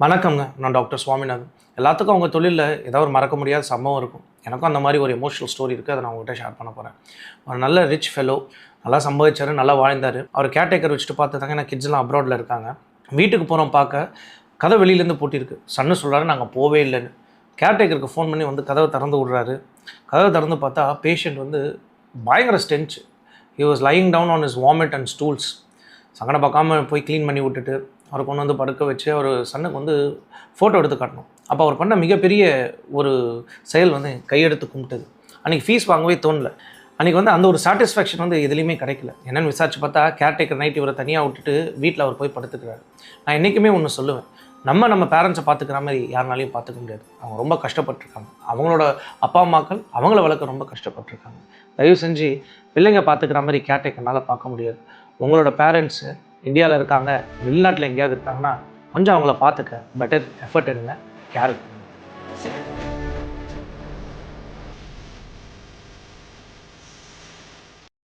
வணக்கம்ங்க. நான் டாக்டர் சுவாமிநாதன். எல்லாத்துக்கும் அவங்க தொழில்ல ஏதாவது ஒரு மறக்க முடியாத சம்பவம் இருக்கும். எனக்கும் அந்த மாரி ஒரு எமோஷனல் ஸ்டோரி இருக்கு. அத நான் உங்ககிட்ட ஷேர் பண்ண போறேன். ஒரு நல்ல ரிச் ஃபெலோ. நல்லா சம்பாதிச்சாரு, நல்லா வாழ்ந்தாரு. அவர் கேர்டேக்கர் வச்சுட்டு பார்த்துட்டாங்க. ஏன்னா கிட்ஸ்லாம் அப்ராட்ல இருக்காங்க. வீட்டுக்கு போறோம் பார்க்க, கதவு வெளியிலேருந்து பூட்டியிருக்கு. சன்னு சொல்றாரு, நாங்க போவே இல்லன்னு. கேர்டேக்கருக்கு ஃபோன் பண்ணி வந்து கதவ திறந்து விடுறாரு. கதவ திறந்து பார்த்தா, பேஷண்ட் வந்து பயங்கர stench. He was lying down on his vomit and stools. சங்கடம் பார்க்காம போய் க்ளீன் பண்ணி விட்டுட்டு, அவர கொண்டு வந்து படுக்க வச்சு, அவர் சன்னுக்கு வந்து ஃபோட்டோ எடுத்து காட்டணும். அப்போ அவர் பண்ண மிகப்பெரிய ஒரு செயல் வந்து கையெடுத்து கும்பிட்டது. அன்றைக்கி ஃபீஸ் வாங்கவே தோணல. அன்றைக்கி வந்து அந்த ஒரு சாட்டிஸ்ஃபேக்ஷன் வந்து எதுலேயுமே கிடைக்கல. என்னென்னு விசாரிச்சு பார்த்தா, கேர்டேக்கர் நைட் இவரை தனியாக விட்டுட்டு வீட்டில் அவர் போய் படுத்துக்கிறாரு. நான் என்றைக்குமே ஒன்று சொல்லுவேன், நம்ம பேரண்ட்ஸை பார்த்துக்கிற மாதிரி யாருனாலையும் பார்த்துக்க முடியாது. அவங்க ரொம்ப கஷ்டப்பட்டுருக்காங்க. அவங்களோட அப்பா அம்மாக்கள் அவங்கள வளர்க்க ரொம்ப கஷ்டப்பட்டுருக்காங்க. தயவு செஞ்சு பிள்ளைங்க பார்த்துக்கிற மாதிரி கேர்டேக்கர்னால் பார்க்க முடியாது. உங்களோட பேரண்ட்ஸு இந்தியாவில் இருக்காங்க, வெளிநாட்டில் எங்கேயாவது இருக்காங்கன்னா கொஞ்சம் அவங்கள பார்த்துக்க பெட்டர் எஃபர்ட் எடுங்க, கேர் எடுங்க.